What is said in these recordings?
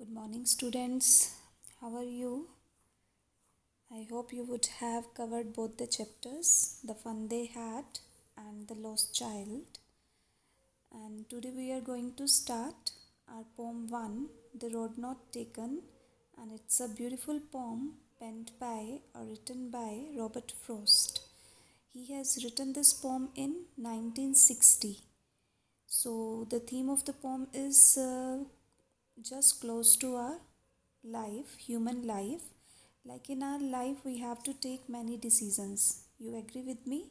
Good morning, students. How are you? I hope you would have covered both the chapters, The Fun They Had and The Lost Child. And today we are going to start our poem 1, The Road Not Taken, and it's a beautiful poem penned by or written by Robert Frost. He has written this poem in 1960. So the theme of the poem is just close to our life, human life. Like in our life, we have to take many decisions. You agree with me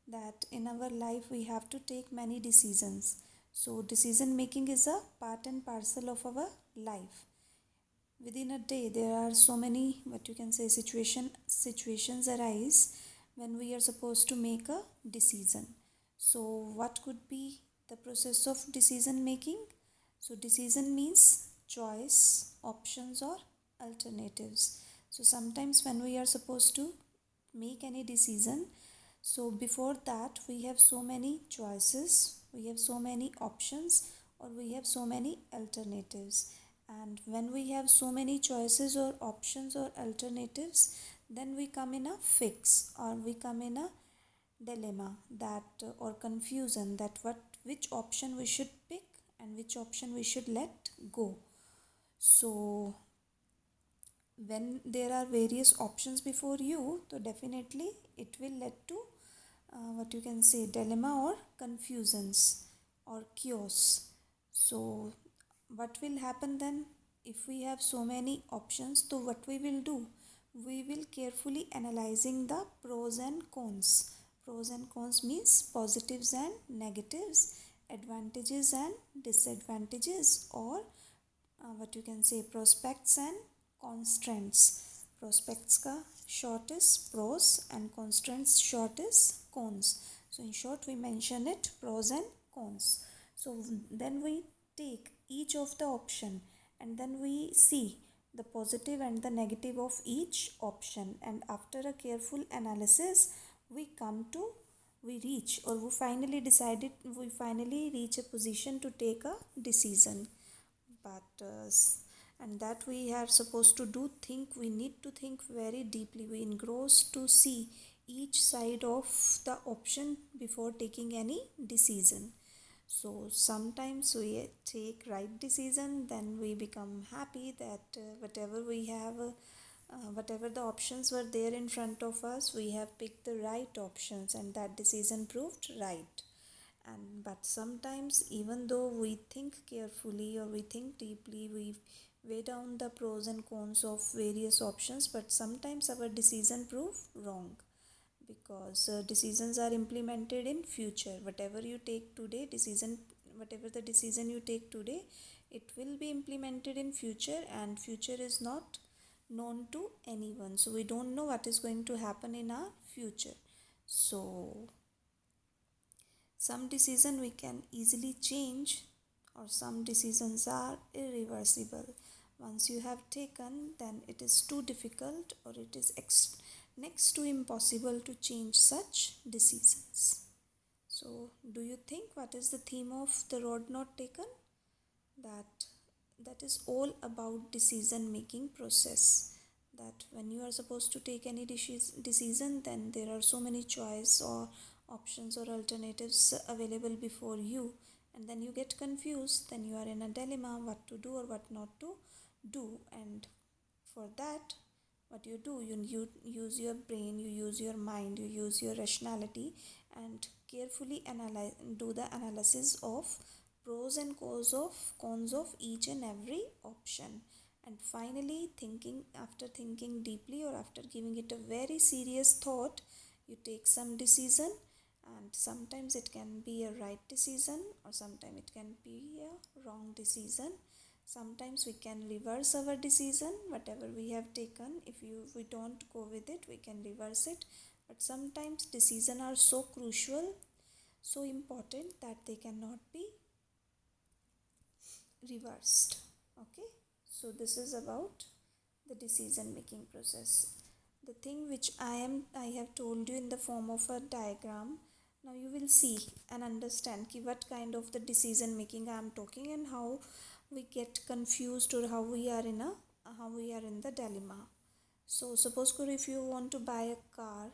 that in our life we have to take many decisions. So, decision making is a part and parcel of our life. Within a day, there are so many what you can say situations arise when we are supposed to make a decision. So, what could be the process of decision making? So, decision means choice, options, or alternatives. So, sometimes when we are supposed to make any decision, so before that, we have so many choices, we have so many options, or we have so many alternatives. And when we have so many choices, or options, or alternatives, then we come in a fix, or we come in a dilemma that or confusion that which option we should pick and which option we should let go. So when there are various options before you, so definitely it will lead to what you can say dilemma or confusions or chaos. So what will happen then? If we have so many options, so what we will do, we will carefully analyzing the pros and cons. Pros and cons means positives and negatives, advantages and disadvantages, or what you can say prospects and constraints. Prospects का short is pros and constraints short is cons. So in short we mention it pros and cons. So then we take each of the option and then we see the positive and the negative of each option, and after a careful analysis we reach or we finally reach a position to take a decision. But and that we are supposed to do think we need to think very deeply, we engrossed to see each side of the option before taking any decision. So sometimes we take right decision, then we become happy that whatever the options were there in front of us, we have picked the right options and that decision proved right. And but sometimes even though we think carefully or we think deeply, we weigh down the pros and cons of various options, but sometimes our decision prove wrong, because decisions are implemented in future. Whatever the decision you take today, it will be implemented in future, and future is not known to anyone, so we don't know what is going to happen in our future. So some decision we can easily change, or some decisions are irreversible. Once you have taken, then it is too difficult or it is next to impossible to change such decisions. So do you think what is the theme of The Road Not Taken? That is all about decision making process. That when you are supposed to take any decision, then there are so many choice or options or alternatives available before you, and then you get confused, then you are in a dilemma what to do or what not to do. And for that, what you do, you use your brain, you use your mind, you use your rationality, and carefully do the analysis of pros and cons of each and every option. And finally, after thinking deeply or after giving it a very serious thought, you take some decision, and sometimes it can be a right decision or sometimes it can be a wrong decision. Sometimes we can reverse our decision, whatever we have taken. If we don't go with it, we can reverse it. But sometimes decisions are so crucial, so important that they cannot be reversed. Okay, so this is about the decision making process. The thing which I have told you in the form of a diagram. Now you will see and understand what kind of the decision making I am talking, and how we get confused or how we are in the dilemma. So suppose if you want to buy a car,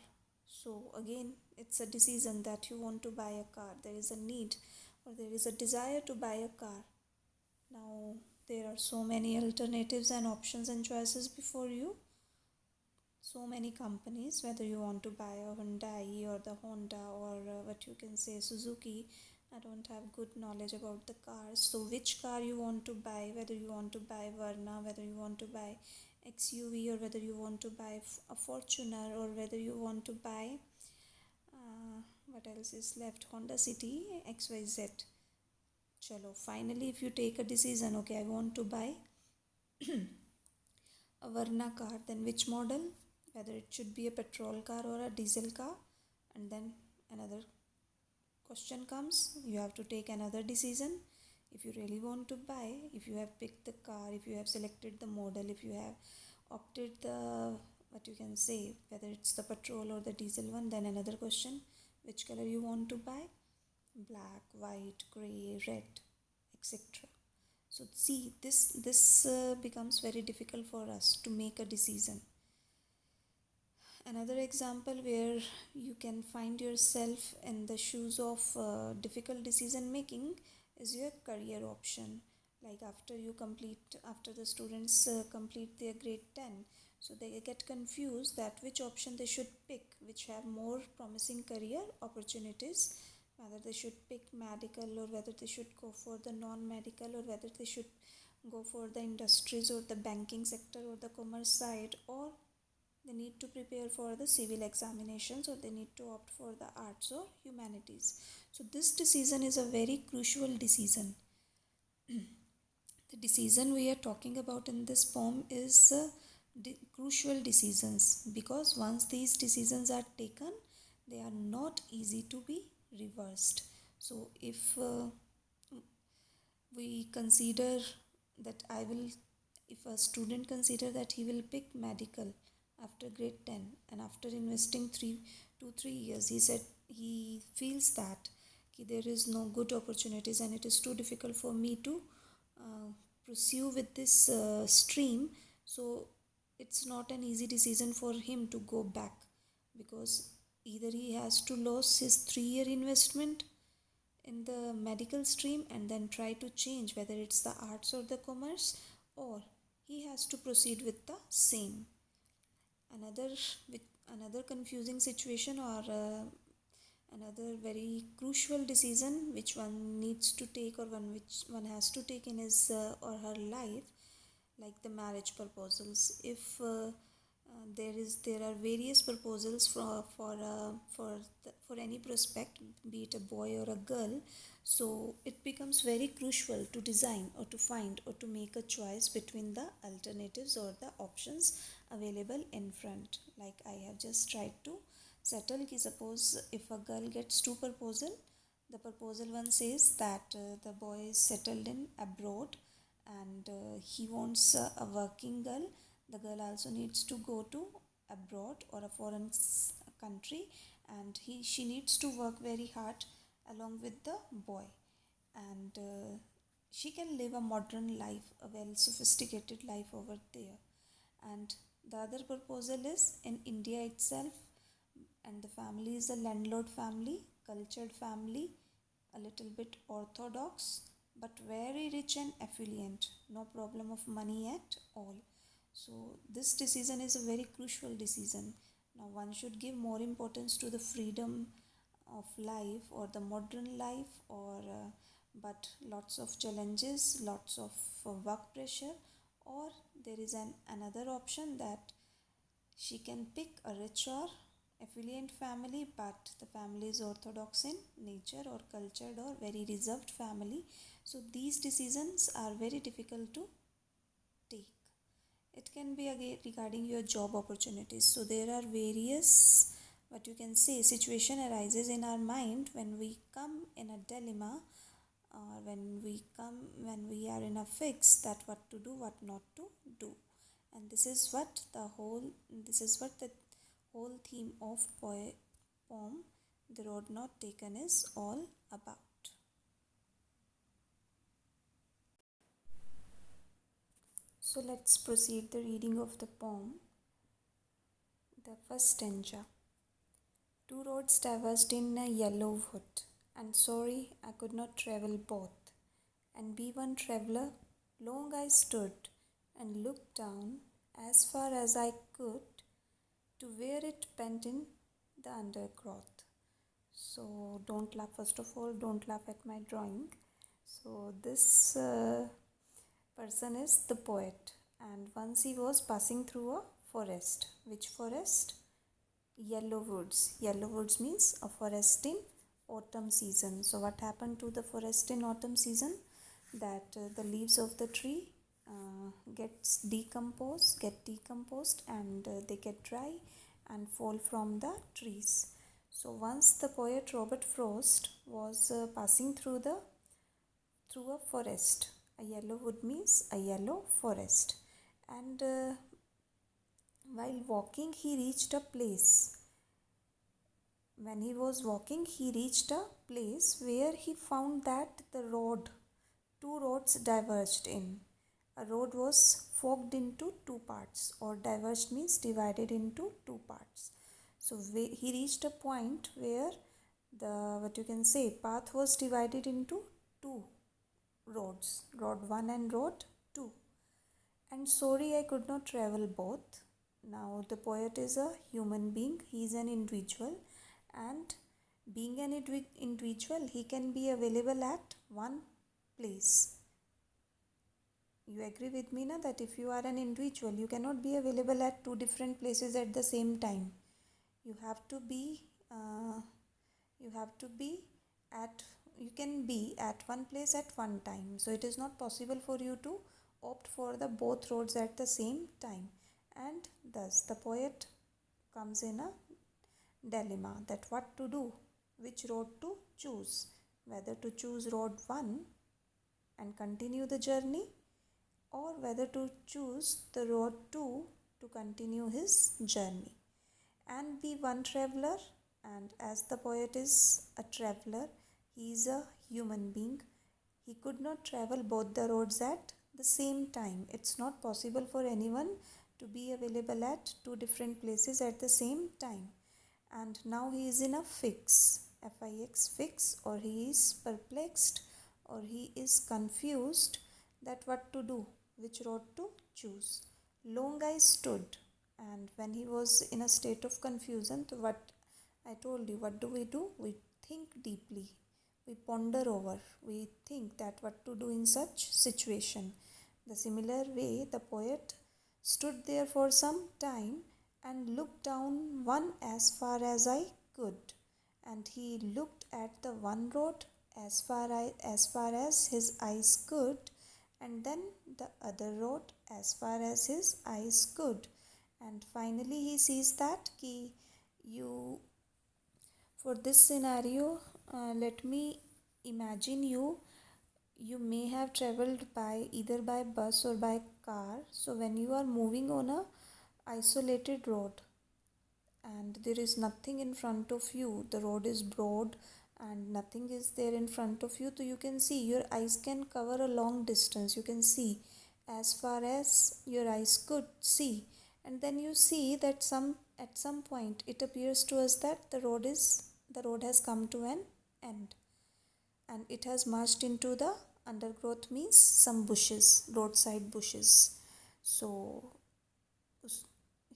so again it's a decision that you want to buy a car. There is a need or there is a desire to buy a car. Now there are so many alternatives and options and choices before you. So many companies, whether you want to buy a Hyundai or the Honda or what you can say Suzuki. I don't have good knowledge about the cars. So which car you want to buy, whether you want to buy Verna, whether you want to buy XUV, or whether you want to buy a Fortuner, or whether you want to buy what else is left, Honda City XYZ. Chalo, finally if you take a decision, okay, I want to buy a Verna car, then which model, whether it should be a petrol car or a diesel car. And then another question comes, you have to take another decision. If you really want to buy, if you have picked the car, if you have selected the model, if you have opted the, what you can say, whether it's the petrol or the diesel one, then another question, which color you want to buy, black, white, gray, red, etc. So see, this becomes very difficult for us to make a decision. Another example where you can find yourself in the shoes of difficult decision making is your career option. Like after the students complete their grade 10, so they get confused that which option they should pick, which have more promising career opportunities, whether they should pick medical or whether they should go for the non-medical, or whether they should go for the industries or the banking sector or the commerce side, or they need to prepare for the civil examinations, or they need to opt for the arts or humanities. So this decision is a very crucial decision. The decision we are talking about in this poem is crucial decisions, because once these decisions are taken, they are not easy to be reversed. So if we consider that if a student consider that he will pick medical after grade 10, and after investing 3 years, he said he feels that there is no good opportunities and it is too difficult for me to pursue with this stream. So it's not an easy decision for him to go back, because either he has to lose his 3-year investment in the medical stream and then try to change whether it's the arts or the commerce, or he has to proceed with the same. Another confusing situation, or another very crucial decision which one needs to take, or which one has to take in his or her life, like the marriage proposals. If there are various proposals for any prospect, be it a boy or a girl, so it becomes very crucial to design or to find or to make a choice between the alternatives or the options available in front. Like I have just tried to settle ki suppose if a girl gets 2 proposal, the proposal one says that the boy is settled in abroad and he wants a working girl. The girl also needs to go to abroad or a foreign country, and she needs to work very hard along with the boy, and she can live a modern life, a well sophisticated life over there. And the other proposal is in India itself, and the family is a landlord family, cultured family, a little bit orthodox, but very rich and affluent, no problem of money at all. So this decision is a very crucial decision. Now one should give more importance to the freedom of life or the modern life, or but lots of challenges, lots of work pressure, or there is another option that she can pick a rich or affluent family, but the family is orthodox in nature or cultured or very reserved family. So these decisions are very difficult to take. It can be again regarding your job opportunities. So there are various, what you can say, situation arises in our mind when we come in a dilemma, or when we are in a fix that what to do, what not to do. And this is what the whole theme of poem The Road Not Taken is all about. So let's proceed the reading of the poem. The first stanza. Two roads diverged in a yellow wood, and sorry I could not travel both. And be one traveller, long I stood and looked down as far as I could to where it bent in the undergrowth. So don't laugh, first of all, don't laugh at my drawing. So this person is the poet, and once he was passing through a forest. Which forest? Yellow woods. Yellow woods means a forest in autumn season. So what happened to the forest in autumn season? That the leaves of the tree get decomposed, and they get dry and fall from the trees. So once the poet Robert Frost was passing through a forest. A yellow wood means a yellow forest, and while walking he reached a place. When he was walking, he reached a place where he found that two roads diverged in. A road was forked into two parts, or diverged means divided into two parts. So he reached a point where the path was divided into two roads, road 1 and road 2. And sorry I could not travel both. Now the poet is a human being, he is an individual, and being an individual, he can be available at one place. You agree with me na, that if you are an individual, you cannot be available at two different places at the same time. You can be at one place at one time. So it is not possible for you to opt for the both roads at the same time. And thus the poet comes in a dilemma that what to do, which road to choose, whether to choose road 1 and continue the journey, or whether to choose the road 2 to continue his journey and be one traveler. And as the poet is a traveler, he is a human being, he could not travel both the roads at the same time. It's not possible for anyone to be available at two different places at the same time. And now he is in a fix, fix, or he is perplexed, or he is confused that what to do, which road to choose. Long I stood, and when he was in a state of confusion, to what I told you, what do? We think deeply, we ponder over, we think that what to do in such situation. The similar way, the poet stood there for some time and looked down one as far as I could. And he looked at the one road as far as his eyes could, and then the other road as far as his eyes could. And finally he sees that for this scenario, let me imagine you may have traveled either by bus or by car. So when you are moving on a isolated road and there is nothing in front of you, the road is broad and nothing is there in front of you, so you can see, your eyes can cover a long distance, you can see as far as your eyes could see. And then you see that at some point it appears to us that the road has come to an end, and it has merged into the undergrowth, means some bushes, roadside bushes. So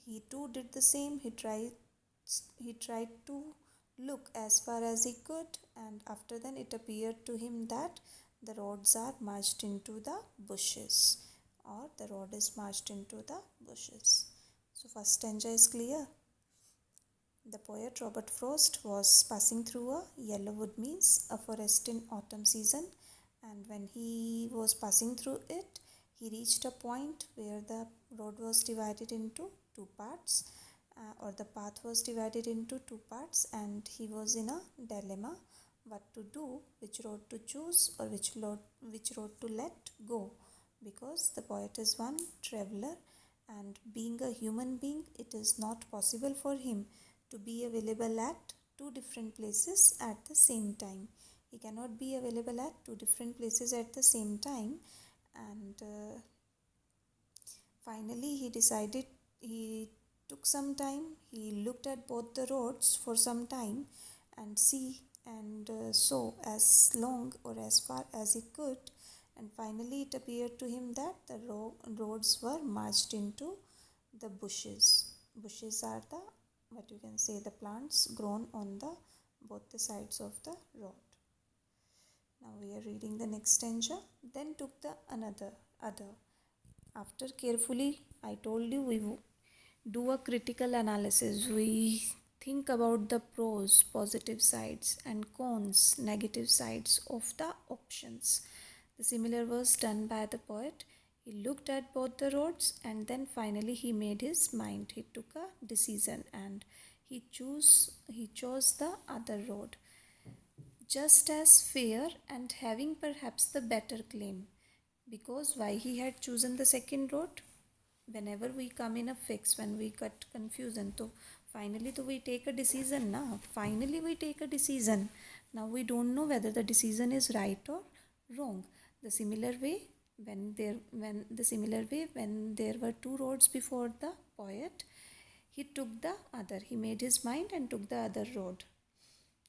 he too did the same. He tried to look as far as he could, and after then it appeared to him that the roads are merged into the bushes, or the road is merged into the bushes. So first stanza is clear. The poet Robert Frost was passing through a yellow wood, means a forest in autumn season, and when he was passing through it, he reached a point where the road was divided into two parts, or the path was divided into two parts, and he was in a dilemma what to do, which road to choose, or which road to let go, because the poet is one traveler, and being a human being, it is not possible for him to be available at two different places at the same time. He cannot be available at two different places at the same time, and Finally, he took some time, he looked at both the roads for some time and saw as long or as far as he could, and finally it appeared to him that the roads were merged into the bushes. Bushes are the, what you can say, the plants grown on the both the sides of the road. Now we are reading the next stanza. Then took the other. After carefully, I told you, we do a critical analysis. We think about the pros, positive sides, and cons, negative sides of the options. The similar was done by the poet. He looked at both the roads and then finally he made his mind. He took a decision and he chose the other road, just as fair and having perhaps the better claim. Because why he had chosen the second road? Whenever we come in a fix, when we get confusion, so finally we take a decision now. Finally we take a decision. Now we don't know whether the decision is right or wrong. The similar way when there were two roads before the poet, he took the other. He made his mind and took the other road.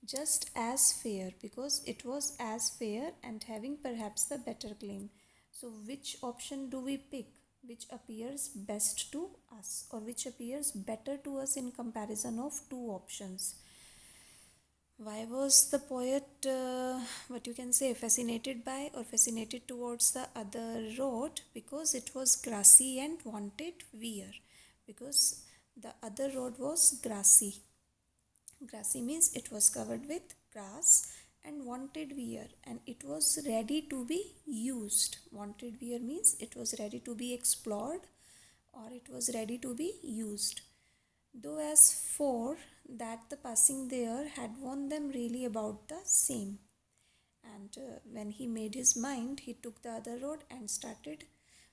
Just as fair, because it was as fair and having perhaps the better claim. So which option do we pick? Which appears best to us, or which appears better to us in comparison of two options? Why was the poet, what you can say, fascinated by or fascinated towards the other road? Because it was grassy and wanted wear. Because the other road was grassy. Grassy means it was covered with grass, and wanted wear, and it was ready to be used. Wanted wear means it was ready to be explored or it was ready to be used. Though as for that the passing there had warned them really about the same. And when he made his mind, he took the other road and started.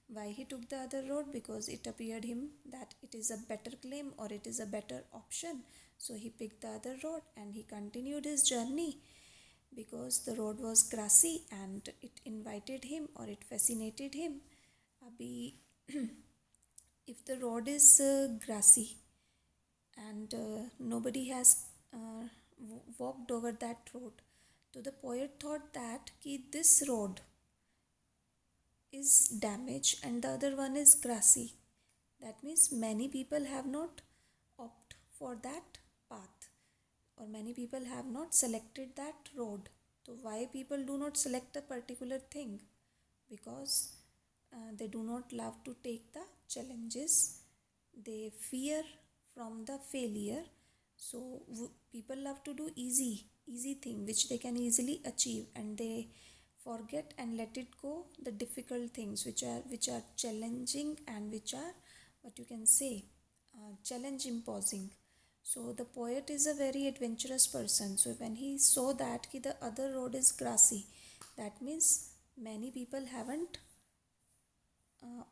Why he took the other road? Because it appeared him that it is a better claim or it is a better option. So he picked the other road and he continued his journey, because the road was grassy and it invited him or it fascinated him. Abhi, if the road is grassy and nobody has walked over that road, so the poet thought that this road is damaged and the other one is grassy. That means many people have not opted for that path, or many people have not selected that road. So why people do not select a particular thing? Because they do not love to take the challenges. They fear from the failure. So people love to do easy thing which they can easily achieve, and they forget and let it go the difficult things which are challenging and which are, what you can say, challenge imposing. So the poet is a very adventurous person. So when he saw that the other road is grassy, that means many people haven't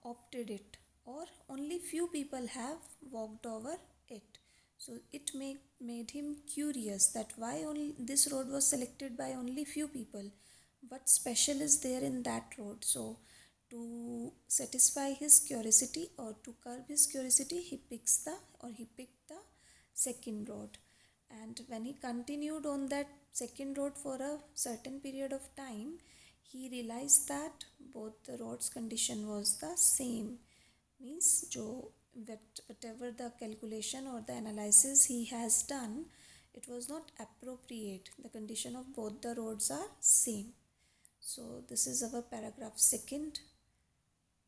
opted it, or only few people have walked over it. So it made him curious that why only this road was selected by only few people. What special is there in that road? So to satisfy his curiosity or to curb his curiosity, he picked the second road. And when he continued on that second road for a certain period of time, he realized that both the roads condition was the same. Means whatever the calculation or the analysis he has done, it was not appropriate. The condition of both the roads are same. So this is our paragraph second.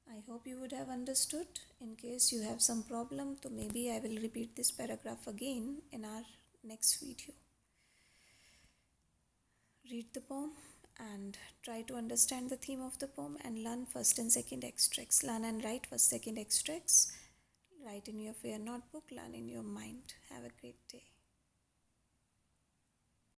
I hope you would have understood. In case you have some problem, so maybe I will repeat this paragraph again in our next video. Read the poem and try to understand the theme of the poem and learn first and second extracts. Learn and write first, second extracts. Write in your fair notebook, learn in your mind. Have a great day.